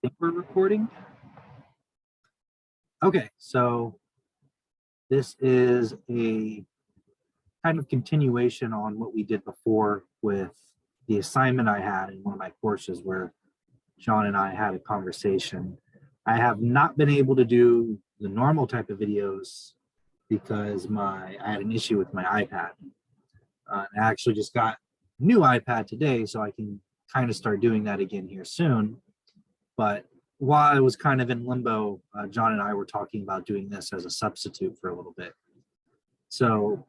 think we're recording. Okay, so this is a kind of continuation on what we did before with the assignment I had in one of my courses where Sean and I had a conversation. I have not been able to do the normal type of videos because I had an issue with my iPad. I actually just got a new iPad today, so I can kind of start doing that again here soon. But while I was kind of in limbo, John and I were talking about doing this as a substitute for a little bit. So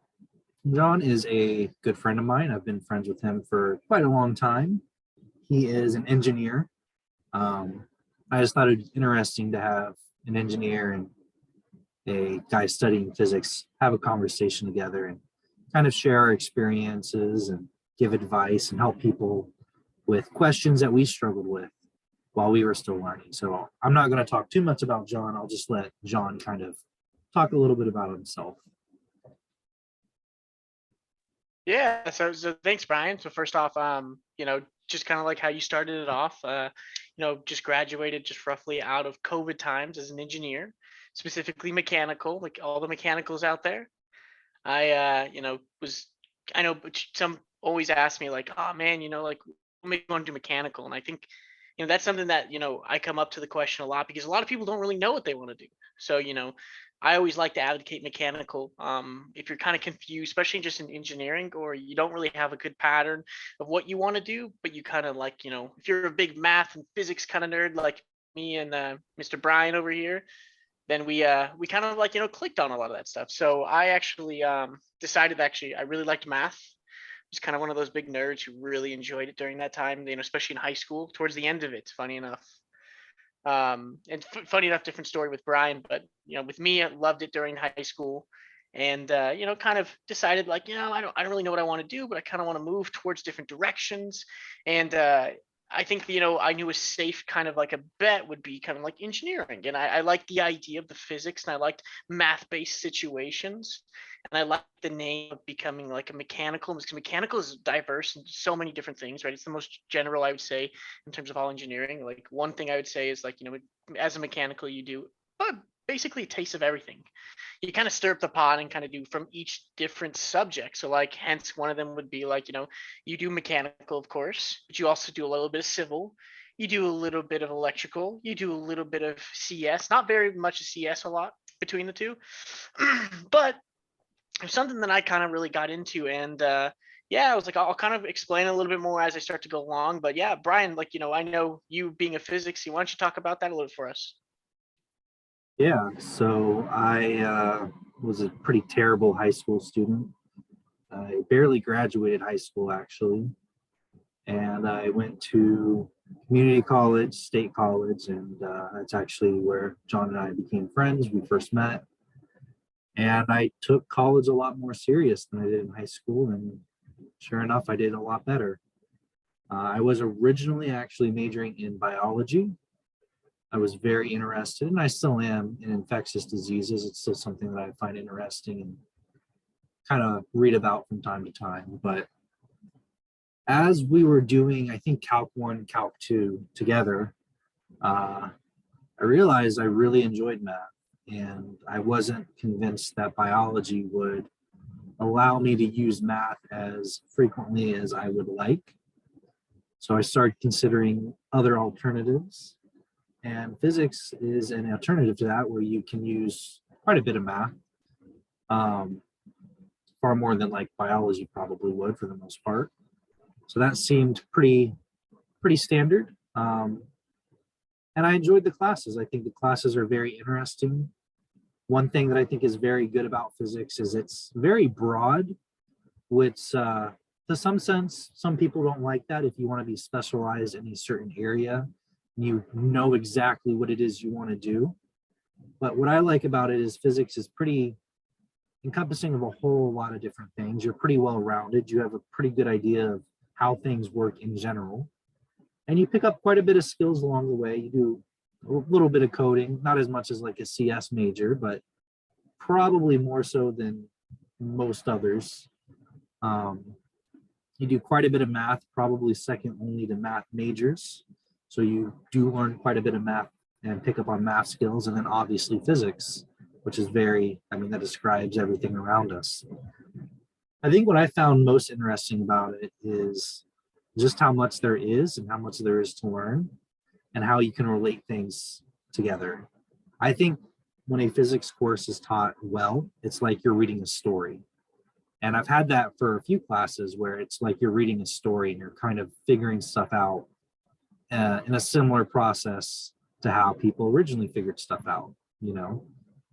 John is a good friend of mine. I've been friends with him for quite a long time. He is an engineer. I just thought it was interesting to have an engineer and a guy studying physics have a conversation together and kind of share our experiences and give advice and help people with questions that we struggled with while we were still learning. So I'm not going to talk too much about John. I'll just let John kind of talk a little bit about himself. Yeah, so thanks, Brian. So first off, just kind of like how you started it off, just graduated just roughly out of COVID times as an engineer, specifically mechanical, like all the mechanicals out there. I know, but some always ask me like, oh man, like what made you want to do mechanical? And I think, that's something that, I come up to the question a lot because a lot of people don't really know what they want to do. So, I always like to advocate mechanical. If you're kind of confused, especially just in engineering, or you don't really have a good pattern of what you want to do, but you kind of like, if you're a big math and physics kind of nerd like me and Mr. Brian over here, then we kind of like, clicked on a lot of that stuff. So I actually decided I really liked math. Was kind of one of those big nerds who really enjoyed it during that time, especially in high school, towards the end of it, funny enough. And funny enough, different story with Brian, but with me, I loved it during high school, and kind of decided like, I don't really know what I want to do, but I kind of want to move towards different directions, and I think I knew a safe kind of like a bet would be kind of like engineering, and I liked the idea of the physics, and I liked math-based situations, and I liked the name of becoming like a mechanical, because mechanical is diverse in so many different things, right? It's the most general, I would say, in terms of all engineering. Like one thing I would say is like, as a mechanical, you do basically a taste of everything. You kind of stir up the pot and kind of do from each different subject. So like, hence one of them would be like, you do mechanical, of course, but you also do a little bit of civil. You do a little bit of electrical. You do a little bit of CS, not very much of CS, a lot between the two. But it's something that I kind of really got into. And yeah, I was like, I'll kind of explain a little bit more as I start to go along. But yeah, Brian, like, I know you being a physics, why don't you talk about that a little for us? Yeah, so I was a pretty terrible high school student. I barely graduated high school, actually. And I went to community college, state college, and that's actually where John and I became friends. We first met. And I took college a lot more serious than I did in high school. And sure enough, I did a lot better. I was originally actually majoring in biology. I was very interested, and I still am, in infectious diseases. It's still something that I find interesting and kind of read about from time to time. But as we were doing, I think, Calc 1, Calc 2 together, I realized I really enjoyed math, and I wasn't convinced that biology would allow me to use math as frequently as I would like. So I started considering other alternatives, and physics is an alternative to that, where you can use quite a bit of math, um, far more than like biology probably would for the most part. So that seemed pretty standard. And I enjoyed the classes. I think the classes are very interesting. One thing that I think is very good about physics is it's very broad, which to some sense, some people don't like that. If you want to be specialized in a certain area, you know exactly what it is you want to do. But what I like about it is physics is pretty encompassing of a whole lot of different things. You're pretty well rounded. You have a pretty good idea of how things work in general. And you pick up quite a bit of skills along the way. You do a little bit of coding, not as much as like a CS major, but probably more so than most others. You do quite a bit of math, probably second only to math majors. So you do learn quite a bit of math and pick up on math skills, and then obviously physics, which is that describes everything around us. I think what I found most interesting about it is just how much there is and how much there is to learn and how you can relate things together. I think when a physics course is taught well, it's like you're reading a story. And I've had that for a few classes where it's like you're reading a story and you're kind of figuring stuff out in a similar process to how people originally figured stuff out, you know,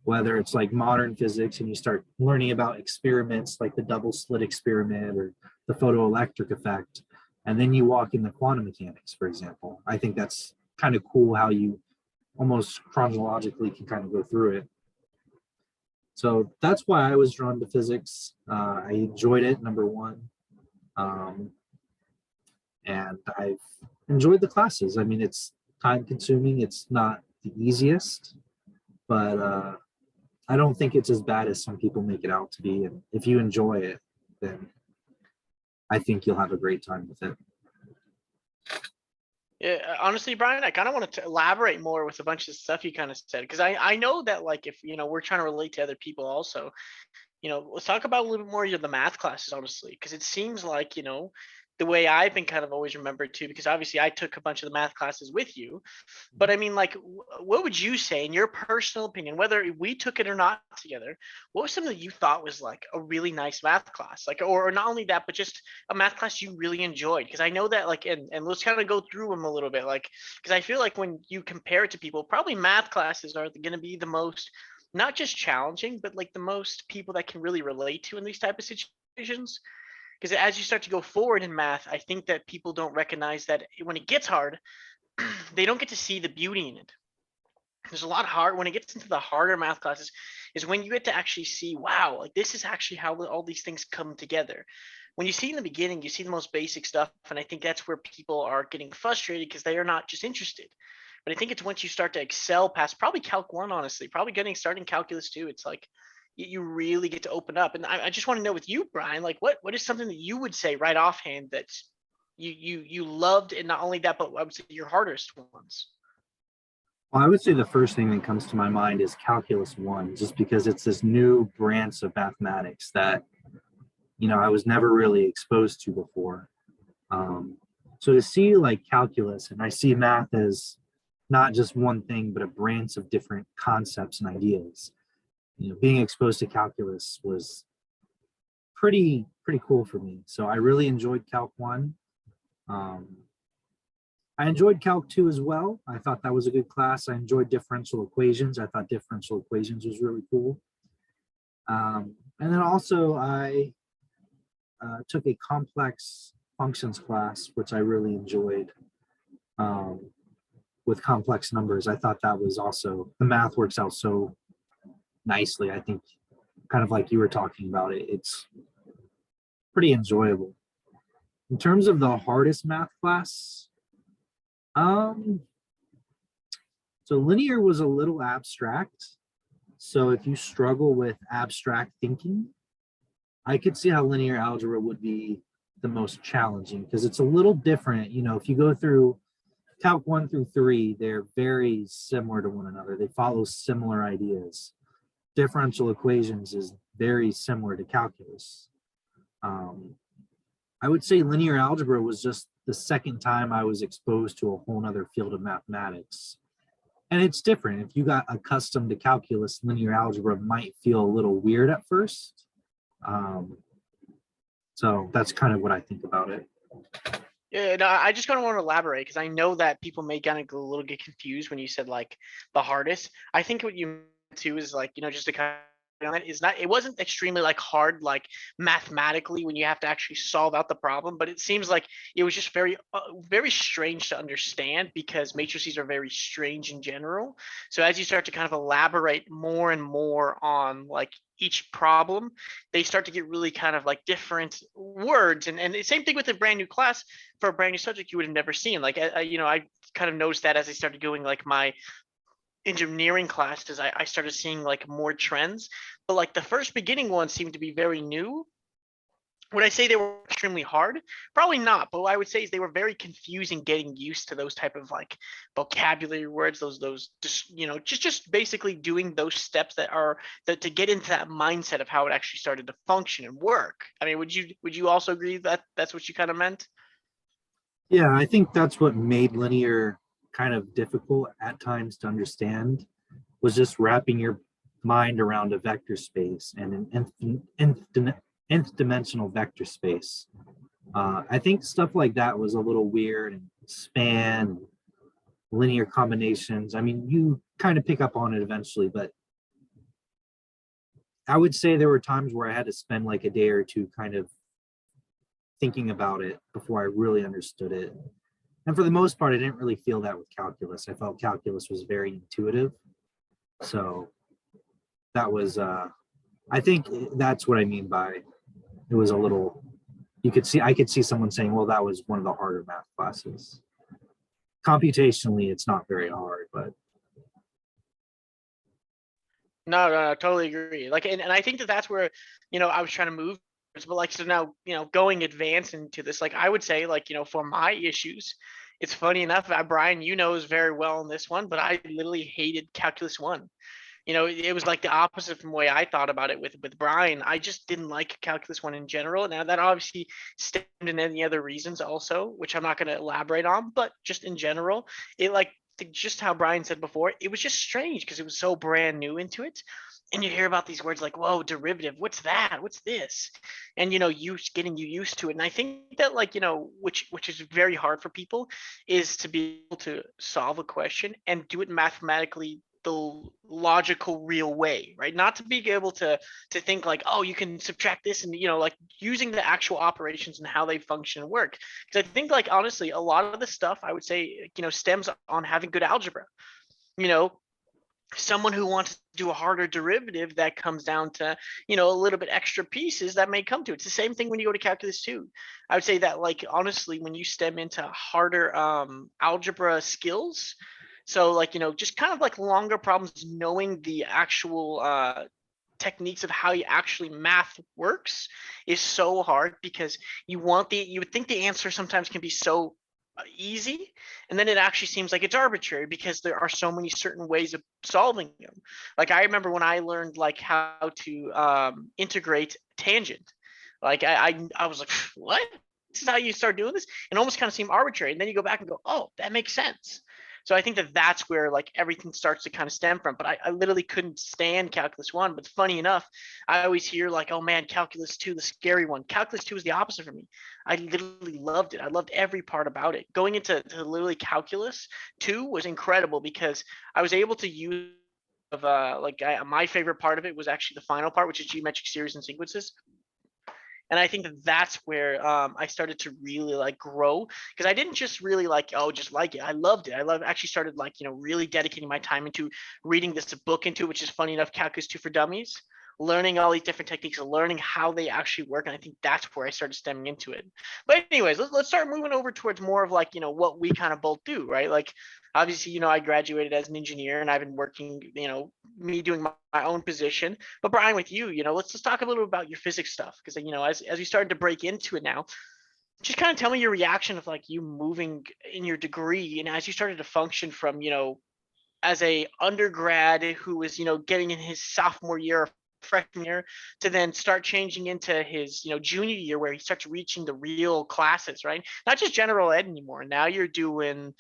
whether it's like modern physics and you start learning about experiments like the double slit experiment or the photoelectric effect, and then you walk into quantum mechanics, for example. I think that's kind of cool how you almost chronologically can kind of go through it. So that's why I was drawn to physics. I enjoyed it, number one. And I've enjoyed the classes. I mean, it's time consuming. It's not the easiest, but I don't think it's as bad as some people make it out to be. And if you enjoy it, then I think you'll have a great time with it. Yeah, honestly, Brian, I kind of wanted to elaborate more with a bunch of stuff you kind of said, because I know that, like, if we're trying to relate to other people also, let's talk about a little bit more of the math classes, honestly, because it seems like, the way I've been kind of always remembered too, because obviously I took a bunch of the math classes with you. But I mean, like, what would you say, in your personal opinion, whether we took it or not together, what was something that you thought was like a really nice math class? Like, or not only that, but just a math class you really enjoyed? Because I know that, like, and let's kind of go through them a little bit, like, because I feel like when you compare it to people, probably math classes are going to be the most, not just challenging, but like the most people that can really relate to in these type of situations. Because as you start to go forward in math, I think that people don't recognize that when it gets hard, they don't get to see the beauty in it. There's a lot hard when it gets into the harder math classes, is when you get to actually see, wow, like this is actually how all these things come together. When you see in the beginning, you see the most basic stuff, and I think that's where people are getting frustrated because they are not just interested. But I think it's once you start to excel past probably Calc 1, honestly, probably getting started in calculus 2, it's like you really get to open up. And I just want to know with you, Brian, like what is something that you would say right offhand that you loved, and not only that, but I would say your hardest ones. Well, I would say the first thing that comes to my mind is calculus 1, just because it's this new branch of mathematics that, I was never really exposed to before. So to see like calculus, and I see math as not just one thing, but a branch of different concepts and ideas. Being exposed to calculus was pretty cool for me. So I really enjoyed Calc 1. Um, I enjoyed Calc 2 as well. I thought that was a good class. I enjoyed differential equations. I thought differential equations was really cool. And then also I took a complex functions class, which I really enjoyed, with complex numbers. I thought that was also, the math works out so nicely. I think kind of like you were talking about it, it's pretty enjoyable. In terms of the hardest math class, so linear was a little abstract. So if you struggle with abstract thinking, I could see how linear algebra would be the most challenging, because it's a little different. If you go through Calc 1 through 3, they're very similar to one another. They follow similar ideas. Differential equations is very similar to calculus. I would say linear algebra was just the second time I was exposed to a whole other field of mathematics. And it's different. If you got accustomed to calculus, linear algebra might feel a little weird at first. So that's kind of what I think about it. Yeah, no, I just kind of want to elaborate, because I know that people may kind of get a little get confused when you said like the hardest. I think what you meant too is like, just to kind of, it wasn't extremely like hard, like mathematically when you have to actually solve out the problem, but it seems like it was just very strange to understand, because matrices are very strange in general. So as you start to kind of elaborate more and more on like each problem, they start to get really kind of like different words, and the same thing with a brand new class for a brand new subject you would have never seen. Like I kind of noticed that as I started doing like my engineering classes, I started seeing like more trends. But like the first beginning ones seemed to be very new, Would I say they were extremely hard? Probably not, but what I would say is they were very confusing getting used to those type of like vocabulary words, those just just basically doing those steps that are that to get into that mindset of how it actually started to function and work. I mean, would you also agree that that's what you kind of meant? Yeah, I think that's what made linear kind of difficult at times to understand, was just wrapping your mind around a vector space and an nth dimensional vector space. I think stuff like that was a little weird, and span, linear combinations. I mean, you kind of pick up on it eventually, but I would say there were times where I had to spend like a day or two kind of thinking about it before I really understood it. And for the most part, I didn't really feel that with calculus. I felt calculus was very intuitive. So that was, I think that's what I mean by it was a little, I could see someone saying, well, that was one of the harder math classes. Computationally, it's not very hard, but No, no, no, totally agree. Like, and I think that that's where, I was trying to move towards, but like, so now, going advanced into this, like, I would say, like, for my issues, it's funny enough, Brian, is very well in this one, but I literally hated calculus one. It was like the opposite from the way I thought about it with Brian. I just didn't like calculus one in general. Now that obviously stemmed in any other reasons also, which I'm not going to elaborate on, but just in general, it like just how Brian said before, it was just strange because it was so brand new into it. And you hear about these words like, whoa, derivative, what's that? What's this? And you getting you used to it. And I think that like, which is very hard for people, is to be able to solve a question and do it mathematically the logical real way, right? Not to be able to think like, oh, you can subtract this, and like using the actual operations and how they function and work. Because I think like honestly, a lot of the stuff I would say stems on having good algebra. You know, someone who wants to do a harder derivative that comes down to a little bit extra pieces that may come to it. It's the same thing when you go to calculus 2. I would say that like honestly when you stem into harder algebra skills, so like just kind of like longer problems, knowing the actual techniques of how you actually math works is so hard, because you would think the answer sometimes can be so easy, and then it actually seems like it's arbitrary because there are so many certain ways of solving them. Like I remember when I learned like how to integrate tangent, like I was like, what, this is how you start doing this, and almost kind of seem arbitrary, and then you go back and go, oh, that makes sense. So I think that that's where like everything starts to kind of stem from. But I literally couldn't stand calculus one. But funny enough, I always hear like, oh man, calculus two, the scary one. Calculus two is the opposite for me. I literally loved it. I loved every part about it. Going into literally calculus two was incredible because I was able to use of my favorite part of it was actually the final part, which is geometric series and sequences. And I think that that's where I started to really like grow, because I didn't just really like, oh, just like it. I loved it. Actually started like really dedicating my time into reading this book into, which is funny enough, Calculus 2 for Dummies, learning all these different techniques and learning how they actually work. And I think that's where I started stemming into it. But anyways, let's start moving over towards more of like what we kind of both do, right? Like obviously I graduated as an engineer, and I've been working, me doing my own position. But Brian, with you, let's just talk a little about your physics stuff, because as you started to break into it now, just kind of tell me your reaction of like you moving in your degree, and as you started to function from as a undergrad who was getting in his sophomore year or freshman year, to then start changing into his junior year, where he starts reaching the real classes, right? Not just general ed anymore. Now you're doing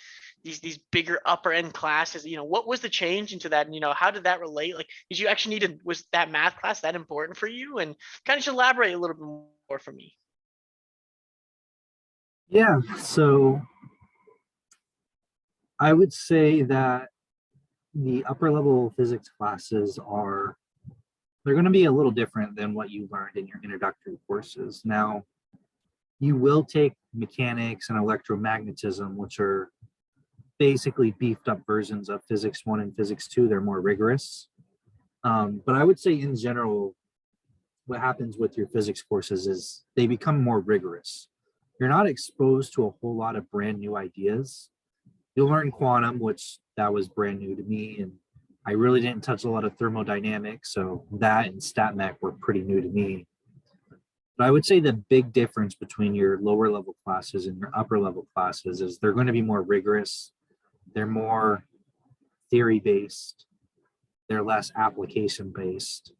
these bigger upper end classes. What was the change into that, and how did that relate? Like, did you actually was that math class that important for you? And kind of just elaborate a little bit more for me. yeah. So I would say that the upper level physics classes are, they're going to be a little different than what you learned in your introductory courses. Now, you will take mechanics and electromagnetism, which are basically beefed up versions of physics 1 and physics 2. They're more rigorous. But I would say in general, what happens with your physics courses is they become more rigorous. You're not exposed to a whole lot of brand new ideas. You'll learn quantum, which that was brand new to me, and I really didn't touch a lot of thermodynamics, so that and stat mech were pretty new to me. But I would say the big difference between your lower level classes and your upper level classes is they're going to be more rigorous. They're more theory based. They're less application based.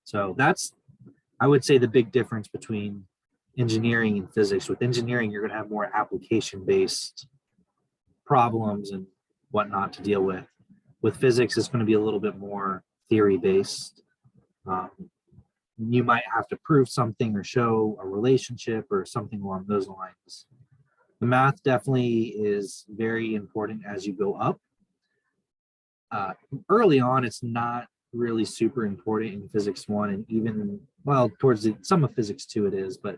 So that's, I would say, the big difference between engineering and physics. With engineering, you're going to have more application based problems and whatnot to deal with. With physics, it's going to be a little bit more theory based. You might have to prove something or show a relationship or something along those lines. The math definitely is very important as you go up. Early on, it's not really super important in physics 1, and even, well, towards some of physics 2 it is, but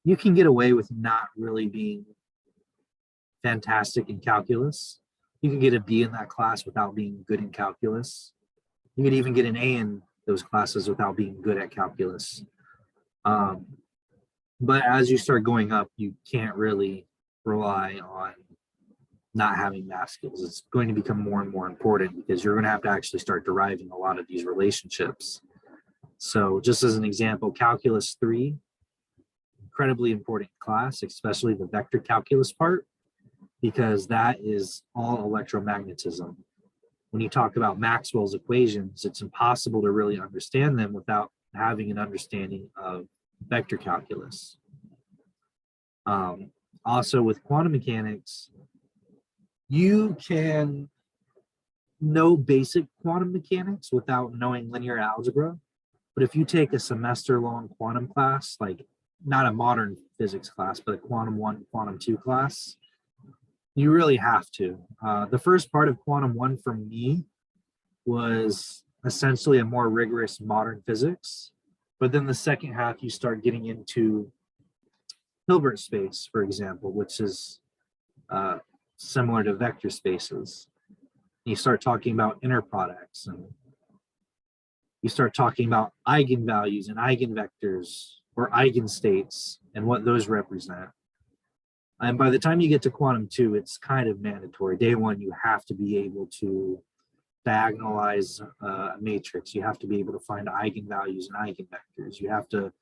you can get away with not really being fantastic in calculus. You can get a B in that class without being good in calculus. You could even get an A in those classes without being good at calculus. But as you start going up, you can't really rely on not having math skills. It's going to become more and more important because you're going to have to actually start deriving a lot of these relationships. So just as an example, calculus 3, incredibly important class, especially the vector calculus part, because that is all electromagnetism. When you talk about Maxwell's equations, it's impossible to really understand them without having an understanding of vector calculus. Also with quantum mechanics, you can know basic quantum mechanics without knowing linear algebra. But if you take a semester-long quantum class, like not a modern physics class, but a quantum 1, quantum 2 class, you really have to. The first part of quantum 1 for me was essentially a more rigorous modern physics. But then the second half, you start getting into Hilbert space, for example, which is similar to vector spaces. You start talking about inner products, and you start talking about eigenvalues and eigenvectors or eigenstates and what those represent. And by the time you get to quantum 2, it's kind of mandatory. Day 1, you have to be able to diagonalize a matrix. You have to be able to find eigenvalues and eigenvectors. You have to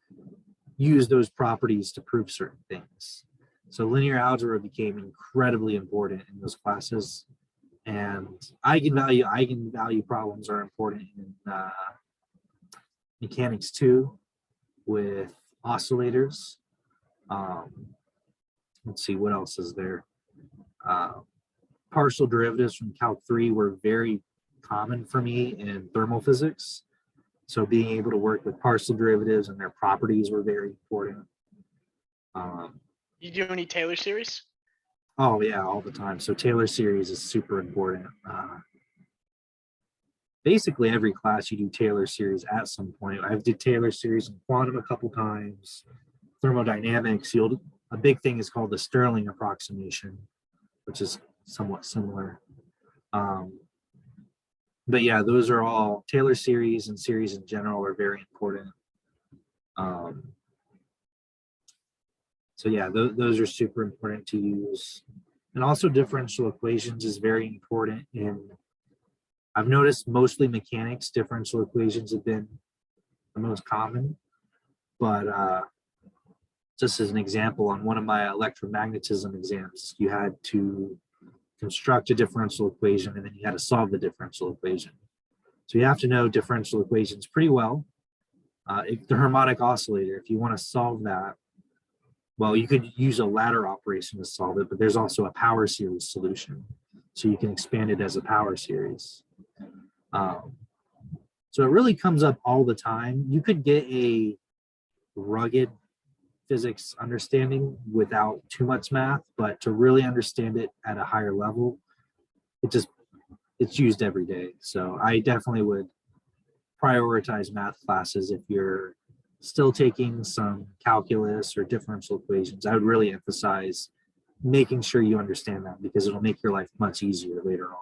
use those properties to prove certain things. So linear algebra became incredibly important in those classes. And eigenvalue problems are important in mechanics 2 with oscillators. Let's see, what else is there? Partial derivatives from Calc 3 were very common for me in thermal physics. So being able to work with partial derivatives and their properties were very important. You do any Taylor series? Oh yeah, all the time. So Taylor series is super important. Basically every class you do Taylor series at some point. I've did Taylor series in quantum a couple times. Thermodynamics, a big thing is called the Stirling approximation, which is somewhat similar. But yeah, those are all Taylor series, and series in general are very important. So yeah, those are super important to use. And also differential equations is very important I've noticed mostly mechanics, differential equations have been the most common, but just as an example, on one of my electromagnetism exams, you had to construct a differential equation and then you had to solve the differential equation. So you have to know differential equations pretty well. The harmonic oscillator, if you want to solve that, well, you could use a ladder operation to solve it, but there's also a power series solution. So you can expand it as a power series. So it really comes up all the time. You could get a rugged physics understanding without too much math, but to really understand it at a higher level, it's used every day. So I definitely would prioritize math classes. If you're still taking some calculus or differential equations, I would really emphasize making sure you understand that, because it'll make your life much easier later on.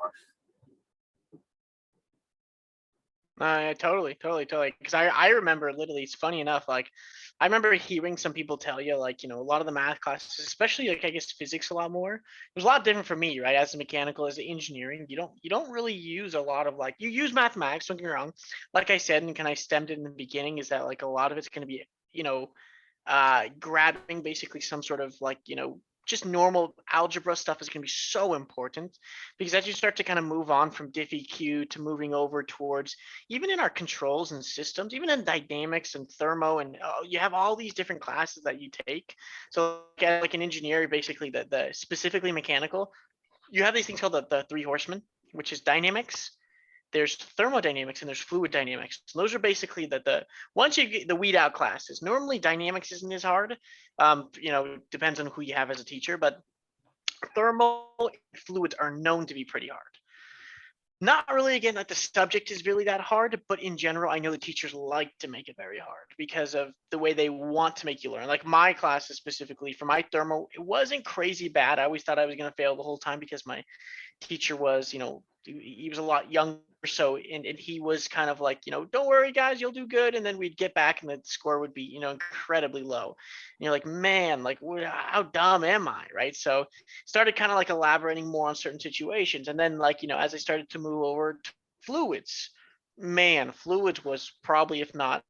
Totally. Because I remember literally, it's funny enough, like I remember hearing some people tell you, like, a lot of the math classes, especially like I guess physics a lot more. It was a lot different for me, right? As a mechanical, as an engineering, you don't really use a lot of, like, you use mathematics, don't get me wrong. Like I said, and kind of stemmed it in the beginning, is that like a lot of it's going to be grabbing basically some sort of like, just normal algebra stuff is going to be so important, because as you start to kind of move on from DiffEq to moving over towards even in our controls and systems, even in dynamics and thermo, and you have all these different classes that you take. So like an engineer, basically the specifically mechanical, you have these things called the three horsemen, which is dynamics, there's thermodynamics, and there's fluid dynamics. So those are basically the once you get the weed out classes. Normally dynamics isn't as hard. Depends on who you have as a teacher, but thermal fluids are known to be pretty hard. Not really, again, like the subject is really that hard, but in general, I know the teachers like to make it very hard because of the way they want to make you learn. Like my classes specifically for my thermal, it wasn't crazy bad. I always thought I was going to fail the whole time because my teacher was, he was a lot younger. So, and he was kind of like, don't worry, guys, you'll do good. And then we'd get back and the score would be, incredibly low. And you're like, man, like, how dumb am I? Right. So, started kind of like elaborating more on certain situations. And then, like, as I started to move over to fluids, man, fluids was probably, if not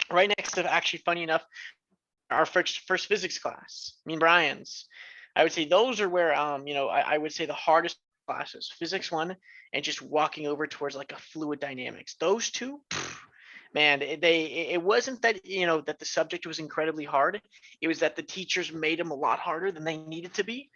right next to, actually, funny enough, our first physics class, me and Brian's. I would say those are where I would say the hardest classes, physics one, and just walking over towards like a fluid dynamics. Those two, man, it wasn't that that the subject was incredibly hard. It was that the teachers made them a lot harder than they needed to be,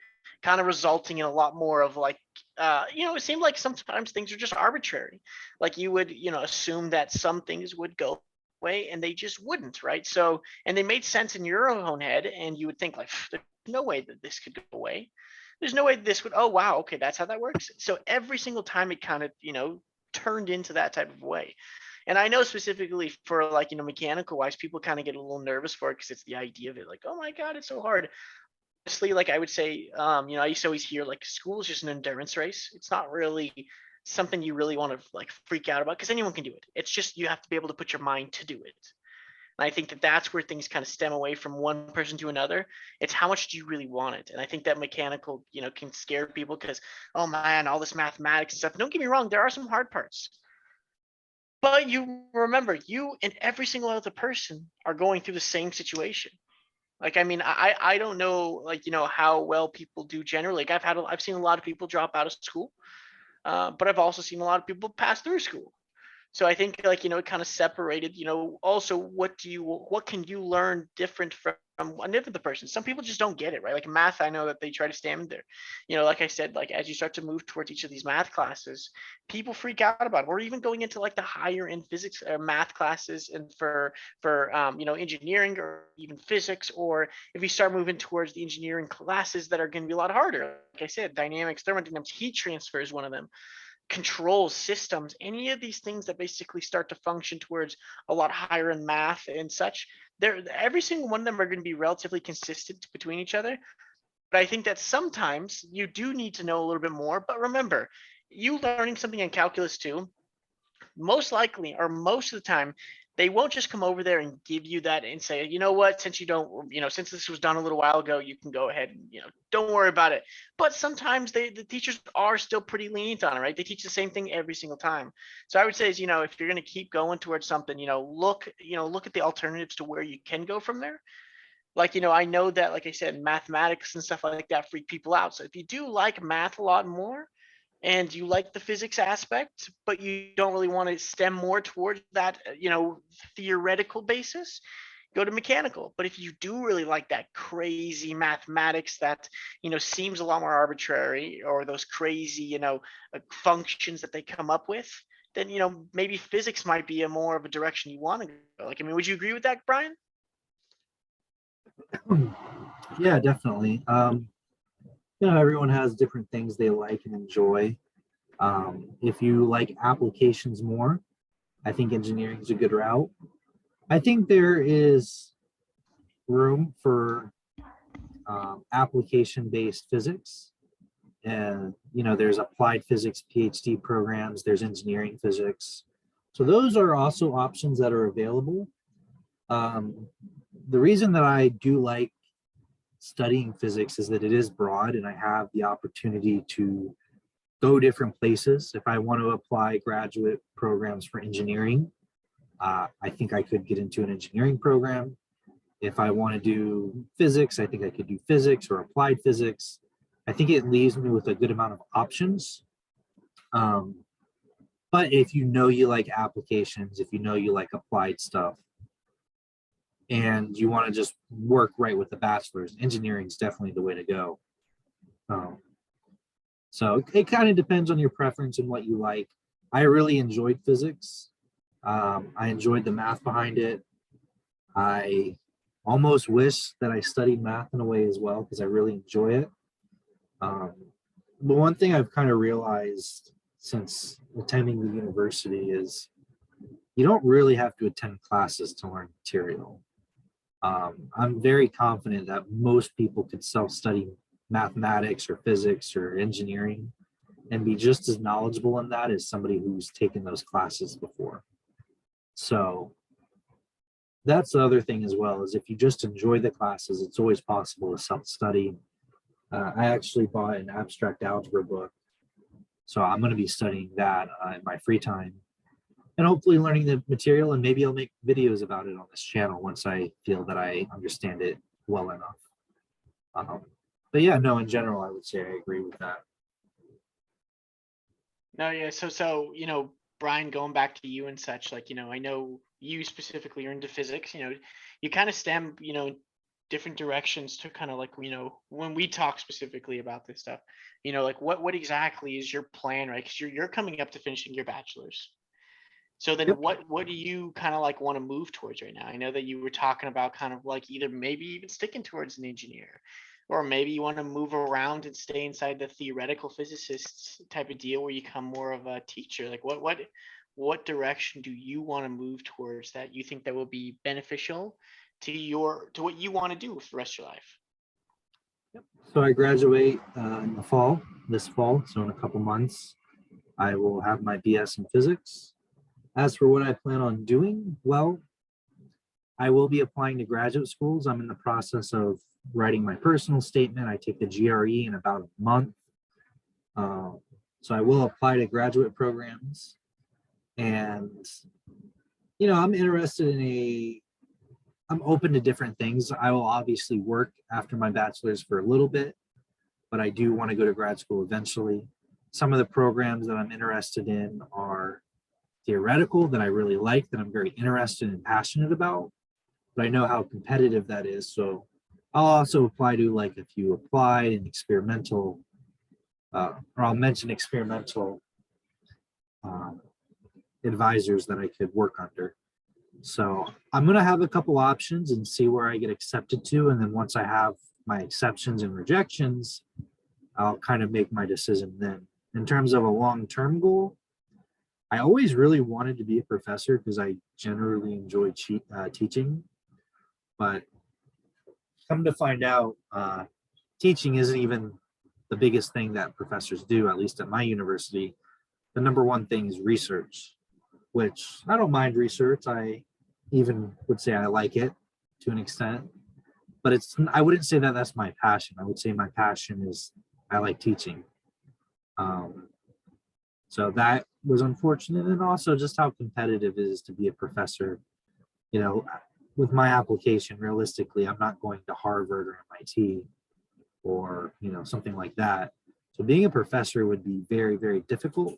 kind of resulting in a lot more of like it seemed like sometimes things are just arbitrary. Like you would assume that some things would go way and they just wouldn't, right? So, and they made sense in your own head, and you would think like, there's no way that this could go away. There's no way this would, oh wow, okay, that's how that works. So every single time it kind of turned into that type of way. And I know specifically for like mechanical wise, people kind of get a little nervous for it because it's the idea of it, like, oh my god, it's so hard. Honestly, like I would say, I used to always hear like school is just an endurance race. It's not really something you really want to like freak out about because anyone can do it. It's just you have to be able to put your mind to do it. And I think that that's where things kind of stem away from one person to another. It's how much do you really want it? And I think that mechanical, can scare people because, oh man, all this mathematics and stuff. Don't get me wrong, there are some hard parts. But you remember, you and every single other person are going through the same situation. Like, I mean, I don't know, like, how well people do generally. Like, I've seen a lot of people drop out of school, but I've also seen a lot of people pass through school. So I think like it kind of separated. Also, what can you learn different from a different person? Some people just don't get it, right? Like math, I know that they try to stand there. Like I said, like as you start to move towards each of these math classes, people freak out about it. Or even going into like the higher end physics or math classes, and for engineering or even physics, or if you start moving towards the engineering classes that are going to be a lot harder. Like I said, dynamics, thermodynamics, heat transfer is one of them, control systems, any of these things that basically start to function towards a lot higher in math and such. Every single one of them are going to be relatively consistent between each other. But I think that sometimes you do need to know a little bit more. But remember, you learning something in calculus too, most likely or most of the time, they won't just come over there and give you that and say, you know what, since you don't, since this was done a little while ago, you can go ahead and, don't worry about it. But sometimes the teachers are still pretty lenient on it, right? They teach the same thing every single time. So I would say is, if you're going to keep going towards something, look at the alternatives to where you can go from there. Like, I know that, like I said, mathematics and stuff like that freak people out. So if you do like math a lot more, and you like the physics aspect, but you don't really want to stem more towards that, theoretical basis, go to mechanical. But if you do really like that crazy mathematics that, seems a lot more arbitrary, or those crazy, functions that they come up with, then, maybe physics might be a more of a direction you want to go. Like, I mean, would you agree with that, Brian? Yeah, definitely. Everyone has different things they like and enjoy. If you like applications more, I think engineering is a good route. I think there is room for application-based physics. And, there's applied physics PhD programs, there's engineering physics. So those are also options that are available. The reason that I do like studying physics is that it is broad and I have the opportunity to go different places. If I want to apply graduate programs for engineering, I think I could get into an engineering program. If I want to do physics, I think I could do physics or applied physics. I think it leaves me with a good amount of options. Um, but if you know you like applications, if you know you like applied stuff, and you want to just work right with the bachelor's, engineering is definitely the way to go. Um, so it kind of depends on your preference and what you like. I really enjoyed physics. I enjoyed the math behind it. I almost wish that I studied math in a way as well because I really enjoy it. Um, but one thing I've kind of realized since attending the university is you don't really have to attend classes to learn material. I'm very confident that most people could self-study mathematics or physics or engineering and be just as knowledgeable in that as somebody who's taken those classes before. So that's the other thing as well, is if you just enjoy the classes, it's always possible to self-study. I actually bought an abstract algebra book, so I'm going to be studying that in my free time and hopefully learning the material, and maybe I'll make videos about it on this channel once I feel that I understand it well enough. Um, but yeah, no, in general, I would say I agree with that. No, yeah. So Brian, going back to you and such, like, I know you specifically are into physics. You kind of stem, in different directions to kind of like, when we talk specifically about this stuff, like what exactly is your plan, right? Because you're coming up to finishing your bachelor's. So then Yep. what do you kind of like want to move towards right now? I know that you were talking about kind of like either maybe even sticking towards an engineer, or maybe you want to move around and stay inside the theoretical physicists type of deal where you become more of a teacher. Like what direction do you want to move towards that you think that will be beneficial to what you want to do for the rest of your life? So I graduate in the fall, this fall. So in a couple months, I will have my BS in physics. As for what I plan on doing, well, I will be applying to graduate schools. I'm in the process of writing my personal statement. I take the GRE in about a month. Uh, so I will apply to graduate programs. And, I'm interested I'm open to different things. I will obviously work after my bachelor's for a little bit, but I do want to go to grad school eventually. Some of the programs that I'm interested in are theoretical, that I really like, that I'm very interested and passionate about, but I know how competitive that is. So I'll also apply to like a few applied and experimental, or I'll mention experimental um, advisors that I could work under. So I'm going to have a couple options and see where I get accepted to. And then once I have my exceptions and rejections, I'll kind of make my decision then. In terms of a long-term goal, I always really wanted to be a professor because I generally enjoy teaching. But come to find out, teaching isn't even the biggest thing that professors do, at least at my university. The number one thing is research, which I don't mind research. I even would say I like it to an extent, but I wouldn't say that that's my passion. I would say my passion is I like teaching. Um, so that was unfortunate, and also just how competitive it is to be a professor. You know, with my application, realistically, I'm not going to Harvard or MIT or something like that. So being a professor would be very, very difficult.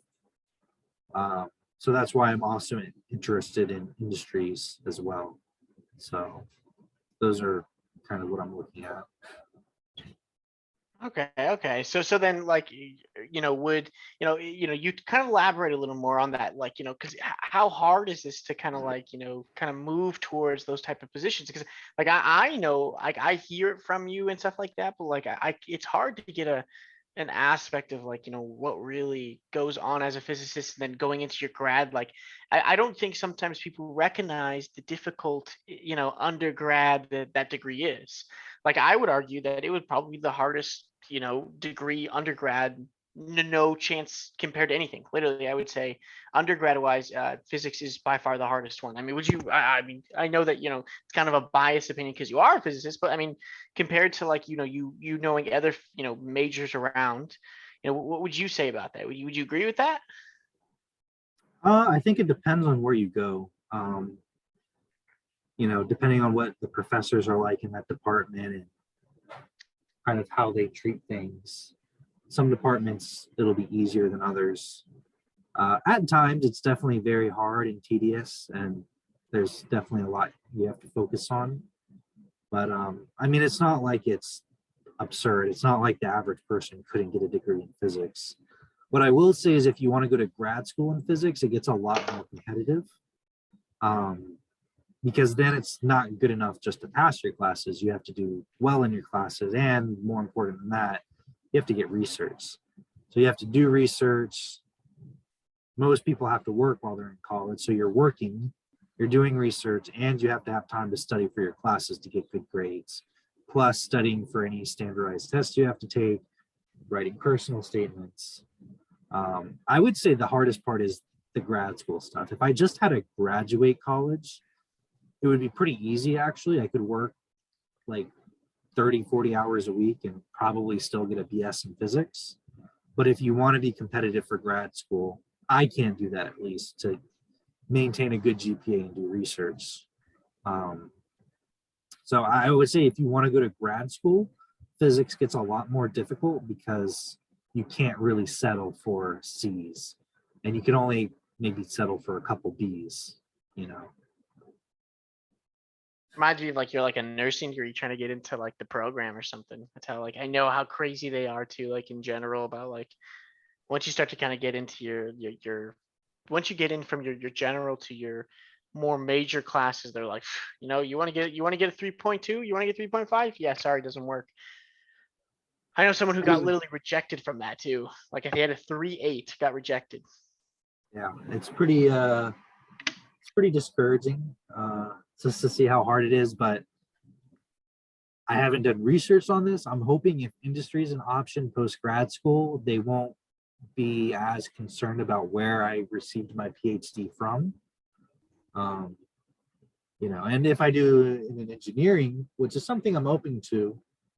So that's why I'm also interested in industries as well. So those are kind of what I'm looking at. Okay. So then like would you kind of elaborate a little more on that, like because how hard is this to kind of like kind of move towards those type of positions? Because like I know, like I hear it from you and stuff like that, but like I it's hard to get an aspect of like what really goes on as a physicist, and then going into your grad, like I don't think sometimes people recognize the difficult undergrad that degree is. Like I would argue that it would probably be the hardest degree undergrad, no chance compared to anything. Literally, I would say undergrad wise, physics is by far the hardest one. I mean, would you I mean, I know that it's kind of a biased opinion because you are a physicist, but I mean, compared to like you knowing other majors around, what would you say about that? Would you agree with that? I think it depends on where you go. Um, depending on what the professors are like in that department and kind of how they treat things. Some departments, it'll be easier than others. At times, it's definitely very hard and tedious, and there's definitely a lot you have to focus on. But I mean, it's not like it's absurd. It's not like the average person couldn't get a degree in physics. What I will say is if you want to go to grad school in physics, it gets a lot more competitive. Um, because then it's not good enough just to pass your classes. You have to do well in your classes, and more important than that, you have to get research. So you have to do research. Most people have to work while they're in college, so you're working, you're doing research, and you have to have time to study for your classes to get good grades, plus studying for any standardized tests you have to take, writing personal statements. I would say the hardest part is the grad school stuff. If I just had a graduate college, it would be pretty easy actually. I could work like 30, 40 hours a week and probably still get a BS in physics. But if you want to be competitive for grad school, I can't do that at least to maintain a good GPA and do research. Um, so I would say if you want to go to grad school, physics gets a lot more difficult because you can't really settle for C's and you can only maybe settle for a couple B's, you know. Reminds me of like you're like a nursing degree trying to get into like the program or something. That's how like I know how crazy they are too, like in general about like once you start to kind of get into your once you get in from your general to your more major classes, they're like, you want to get a 3.2, you want to get 3.5? Yeah, sorry, it doesn't work. I know someone who got literally rejected from that too. Like if he had a 3.8, got rejected. Yeah, it's pretty discouraging just to see how hard it is, but I haven't done research on this. I'm hoping if industry is an option post grad school, they won't be as concerned about where I received my PhD from. Um, and if I do in an engineering, which is something I'm open to,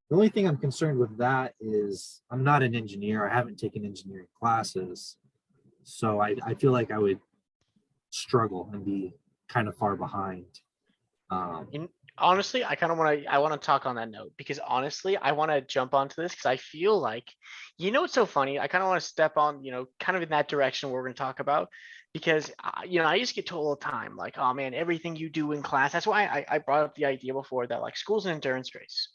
the only thing I'm concerned with that is I'm not an engineer. I haven't taken engineering classes. So I feel like I would struggle and be kind of far behind. In, honestly, I want to talk on that note because honestly, I want to jump onto this because I feel like, what's so funny? I kind of want to step on, kind of in that direction where we're going to talk about because, I just get told all the time, like, oh man, everything you do in class. That's why I brought up the idea before that like school's an endurance race.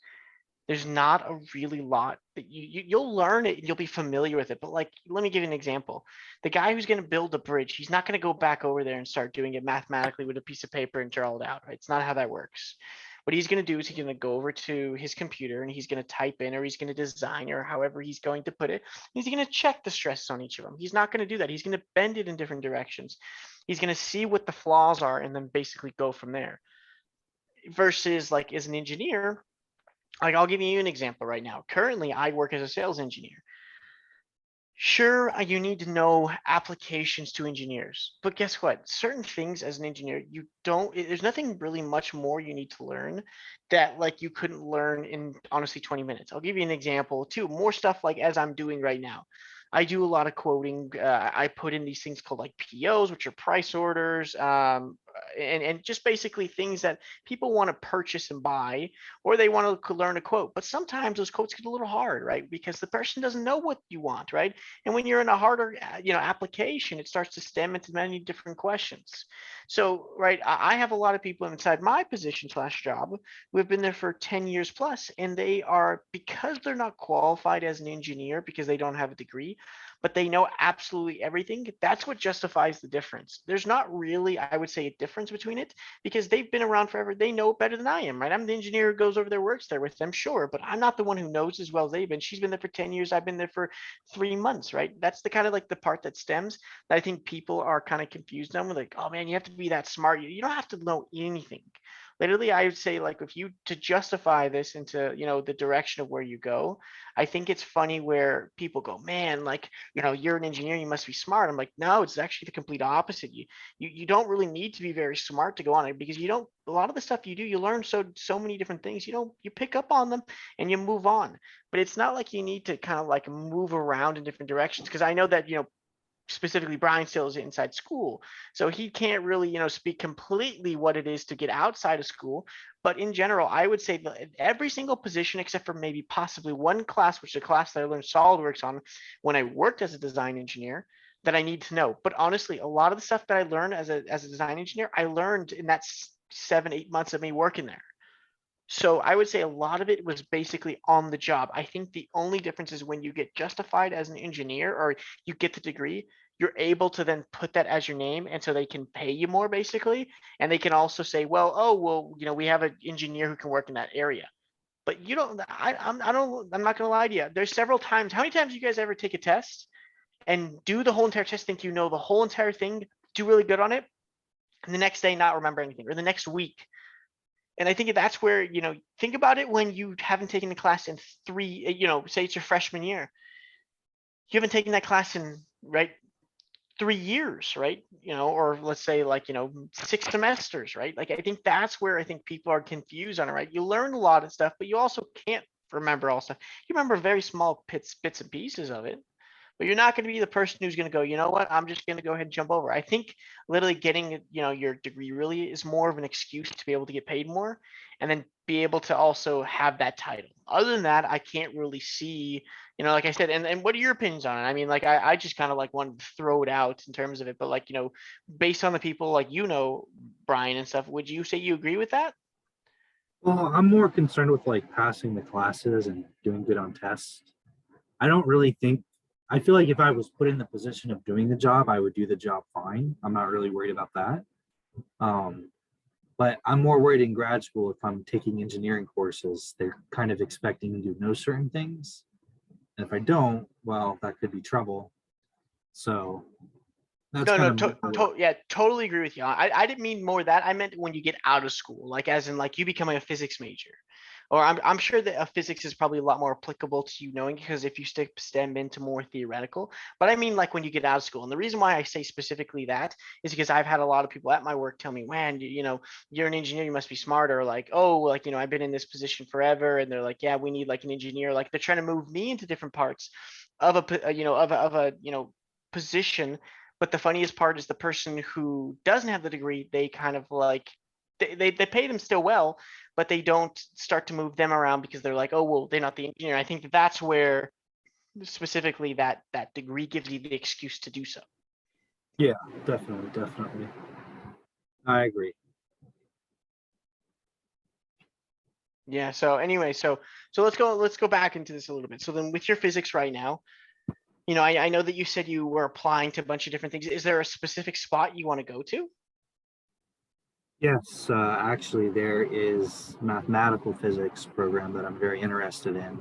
There's not a really lot that you'll learn it and you'll be familiar with it. But like, let me give you an example. The guy who's going to build a bridge, he's not going to go back over there and start doing it mathematically with a piece of paper and draw it out. Right? It's not how that works. What he's going to do is he's going to go over to his computer and he's going to type in or he's going to design or however he's going to put it. He's going to check the stresses on each of them. He's not going to do that. He's going to bend it in different directions. He's going to see what the flaws are and then basically go from there. Versus like as an engineer, like I'll give you an example right now. Currently, I work as a sales engineer. Sure, you need to know applications to engineers, but guess what? Certain things as an engineer, you don't, there's nothing really much more you need to learn that like you couldn't learn in honestly 20 minutes. I'll give you an example too. More stuff like as I'm doing right now. I do a lot of quoting. I put in these things called like POs, which are price orders, and just basically things that people want to purchase and buy, or they want to learn a quote. But sometimes those quotes get a little hard, right? Because the person doesn't know what you want, right? And when you're in a harder, application, it starts to stem into many different questions. So, right, I have a lot of people inside my position slash job who have been there for 10 years plus, and they are, because they're not qualified as an engineer because they don't have a degree, but they know absolutely everything. That's what justifies the difference. There's not really, I would say, a difference between it because they've been around forever. They know it better than I am, right? I'm the engineer who goes over there, works there with them, sure, but I'm not the one who knows as well as they've been. She's been there for 10 years. I've been there for 3 months, right? That's the kind of like the part that stems that I think people are kind of confused on. With like, oh man, you have to be that smart. You don't have to know anything. Literally, I would say like if you to justify this into the direction of where you go, I think it's funny where people go, man, like you're an engineer, you must be smart. I'm like, no, it's actually the complete opposite. You don't really need to be very smart to go on it because you don't. A lot of the stuff you do, you learn so many different things. You pick up on them and you move on. But it's not like you need to kind of like move around in different directions because I know that specifically Brian still is inside school, so he can't really, speak completely what it is to get outside of school. But in general, I would say that every single position except for maybe possibly one class, which is a class that I learned SolidWorks on when I worked as a design engineer, that I need to know. But honestly, a lot of the stuff that I learned as a design engineer, I learned in that 7 8 months of me working there. So I would say a lot of it was basically on the job. I think the only difference is when you get justified as an engineer or you get the degree, you're able to then put that as your name, and so they can pay you more basically. And they can also say, well, oh, well, we have an engineer who can work in that area. But you don't. I'm not gonna lie to you. There's several times. How many times you guys ever take a test and do the whole entire test, think you know the whole entire thing, do really good on it, and the next day not remember anything, or the next week? And I think that's where, think about it when you haven't taken the class in three, say it's your freshman year. You haven't taken that class in, right, 3 years, right? Or let's say like, 6 semesters, right? Like I think that's where I think people are confused on it, right? You learn a lot of stuff, but you also can't remember all stuff. You remember very small bits and pieces of it. But you're not going to be the person who's going to go, you know what, I'm just going to go ahead and jump over. I think literally getting, your degree really is more of an excuse to be able to get paid more and then be able to also have that title. Other than that, I can't really see, like I said, and what are your opinions on it? I mean, like, I just kind of like wanted to throw it out in terms of it, but like, based on the people like, Brian and stuff, would you say you agree with that? Well, I'm more concerned with like passing the classes and doing good on tests. I don't really think, I feel like if I was put in the position of doing the job, I would do the job fine. I'm not really worried about that. Um, but I'm more worried in grad school if I'm taking engineering courses, they're kind of expecting me to know certain things. And if I don't, well, that could be trouble. So that's No, kind no, of more, yeah, totally agree with you. I didn't mean more that. I meant when you get out of school, like as in like you becoming a physics major, or I'm sure that physics is probably a lot more applicable to you knowing because if you stick STEM into more theoretical. But I mean like when you get out of school, and the reason why I say specifically that is because I've had a lot of people at my work tell me, man, you're an engineer, you must be smarter. Like, oh, like I've been in this position forever, and they're like, yeah, we need like an engineer. Like they're trying to move me into different parts of a position. But the funniest part is the person who doesn't have the degree, they kind of like they pay them still well, but they don't start to move them around because they're like, oh well, they're not the engineer. I think that's where specifically that degree gives you the excuse to do so. yeah, definitely, definitely. I agree. Yeah. So anyway, so let's go back into this a little bit. So then with your physics right now, I know that you said you were applying to a bunch of different things. Is there a specific spot you want to go to? Yes, actually, there is mathematical physics program that I'm very interested in.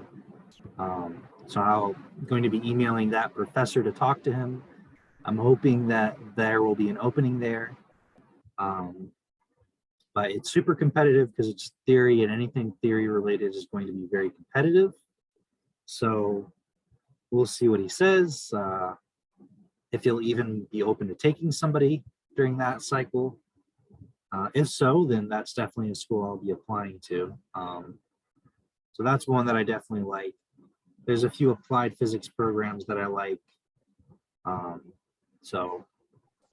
So I'm going to be emailing that professor to talk to him. I'm hoping that there will be an opening there. Um, but it's super competitive because it's theory, and anything theory related is going to be very competitive. So we'll see what he says. If he'll even be open to taking somebody during that cycle. If so, then that's definitely a school I'll be applying to. So that's one that I definitely like. There's a few applied physics programs that I like. Um, so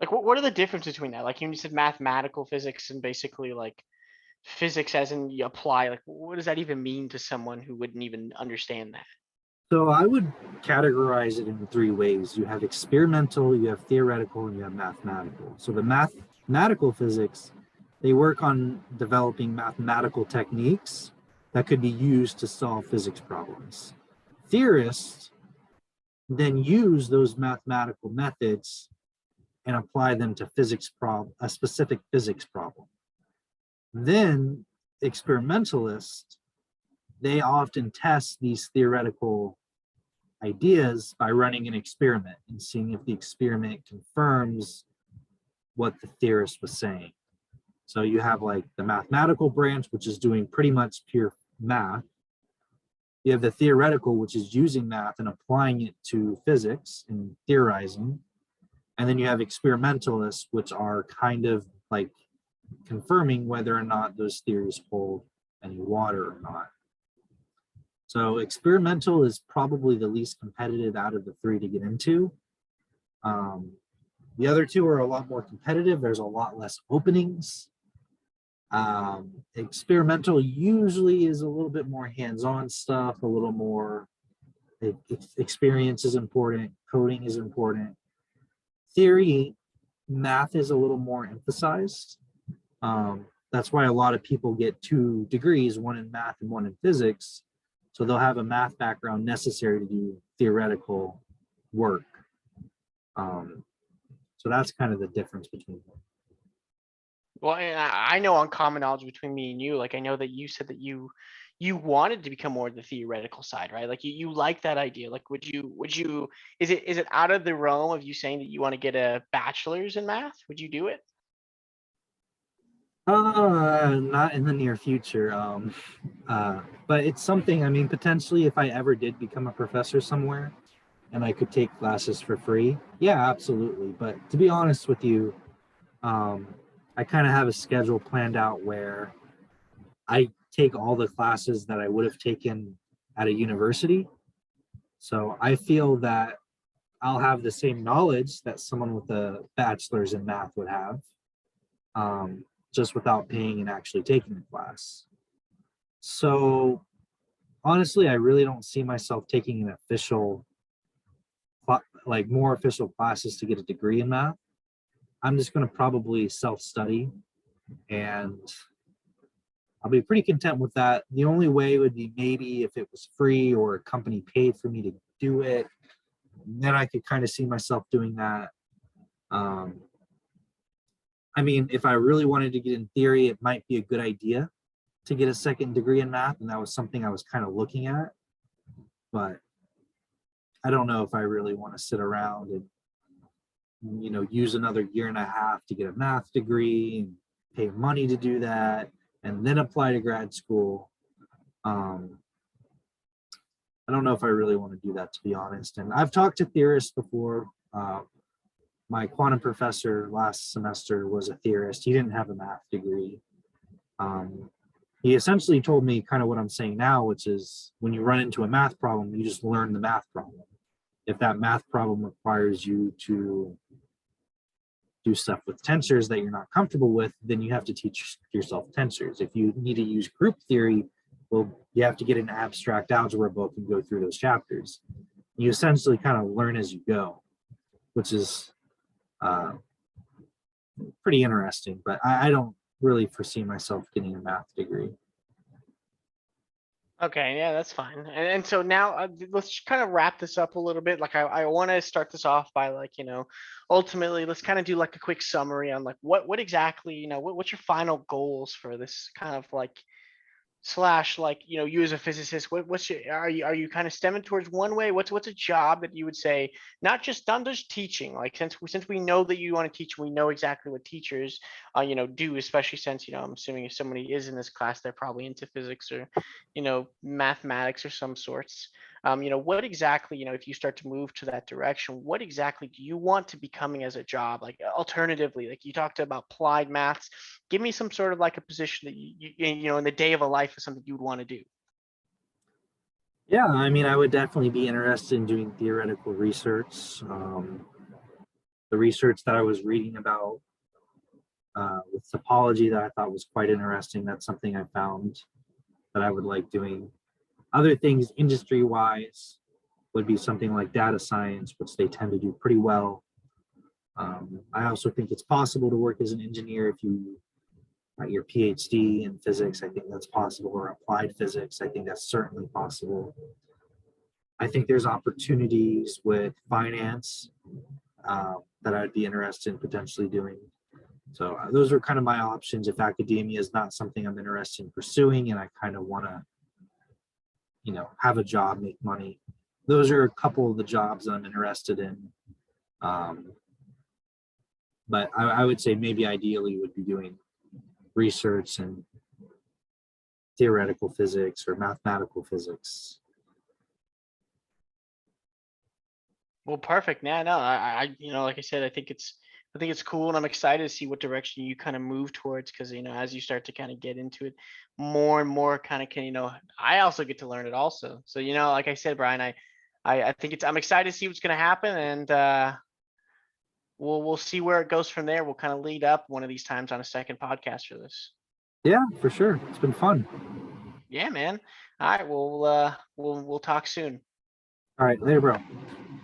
Like, what are the differences between that? Like, you said mathematical physics and basically like physics as in you apply. Like, what does that even mean to someone who wouldn't even understand that? So I would categorize it in three ways. You have experimental, you have theoretical, and you have mathematical. So the mathematical physics, they work on developing mathematical techniques that could be used to solve physics problems. Theorists then use those mathematical methods and apply them to a specific physics problem. Then experimentalists, they often test these theoretical ideas by running an experiment and seeing if the experiment confirms what the theorist was saying. So you have like the mathematical branch, which is doing pretty much pure math. You have the theoretical, which is using math and applying it to physics and theorizing. And then you have experimentalists, which are kind of like confirming whether or not those theories hold any water or not. So experimental is probably the least competitive out of the three to get into. The other two are a lot more competitive. There's a lot less openings. Experimental usually is a little bit more hands-on stuff, a little more experience is important, coding is important. Theory, math is a little more emphasized. That's why a lot of people get 2 degrees, one in math and one in physics. So they'll have a math background necessary to do theoretical work. So that's kind of the difference between them. Well, and I know on common knowledge between me and you, like I know that you said that you wanted to become more the theoretical side, right? Like you like that idea. Like would you is it out of the realm of you saying that you want to get a bachelor's in math? Would you do it? Not in the near future. But it's something, I mean, potentially if I ever did become a professor somewhere and I could take classes for free, yeah, absolutely. But to be honest with you, I kind of have a schedule planned out where I take all the classes that I would have taken at a university. So I feel that I'll have the same knowledge that someone with a bachelor's in math would have, just without paying and actually taking the class. So honestly, I really don't see myself taking an official, like more official classes to get a degree in math. I'm just going to probably self-study, and I'll be pretty content with that. The only way would be maybe if it was free or a company paid for me to do it. Then I could kind of see myself doing that. Um, I mean, if I really wanted to get in theory, it might be a good idea to get a second degree in math, and that was something I was kind of looking at. But I don't know if I really want to sit around and use another year and a half to get a math degree and pay money to do that and then apply to grad school. I don't know if I really want to do that, to be honest. And I've talked to theorists before. My quantum professor last semester was a theorist. He didn't have a math degree. He essentially told me kind of what I'm saying now, which is when you run into a math problem, you just learn the math problem. If that math problem requires you to do stuff with tensors that you're not comfortable with, then you have to teach yourself tensors. If you need to use group theory, well, you have to get an abstract algebra book and go through those chapters. You essentially kind of learn as you go, which is pretty interesting, but I don't really foresee myself getting a math degree. Okay, yeah, that's fine. And so now let's kind of wrap this up a little bit. Like I want to start this off by like, ultimately let's kind of do like a quick summary on like what exactly, what's your final goals for this kind of like slash like you as a physicist, what's your are you kind of stemming towards one way? What's a job that you would say not just teaching, like since we know that you want to teach, we know exactly what teachers do, especially since I'm assuming if somebody is in this class they're probably into physics or mathematics or some sorts. What exactly, if you start to move to that direction, what exactly do you want to becoming as a job? Like alternatively, like you talked about applied maths, give me some sort of like a position that you in the day of a life is something you would want to do. Yeah, I mean, I would definitely be interested in doing theoretical research. The research that I was reading about with topology that I thought was quite interesting, that's something I found that I would like doing. Other things industry wise would be something like data science, which they tend to do pretty well. I also think it's possible to work as an engineer if you got your PhD in physics. I think that's possible, or applied physics. I think that's certainly possible. I think there's opportunities with finance that I'd be interested in potentially doing. So those are kind of my options if academia is not something I'm interested in pursuing and I kind of want to, have a job, make money. Those are a couple of the jobs that I'm interested in. But I would say maybe ideally would be doing research and theoretical physics or mathematical physics. Well, perfect. Yeah, no, like I said, I think it's cool, and I'm excited to see what direction you kind of move towards because as you start to kind of get into it more and more, kind of can I also get to learn it also. So like I said, Brian, I think I'm excited to see what's going to happen, and we'll see where it goes from there. We'll kind of lead up one of these times on a second podcast for this. Yeah, for sure. It's been fun. Yeah, man. All right, we'll talk soon. All right, later, bro.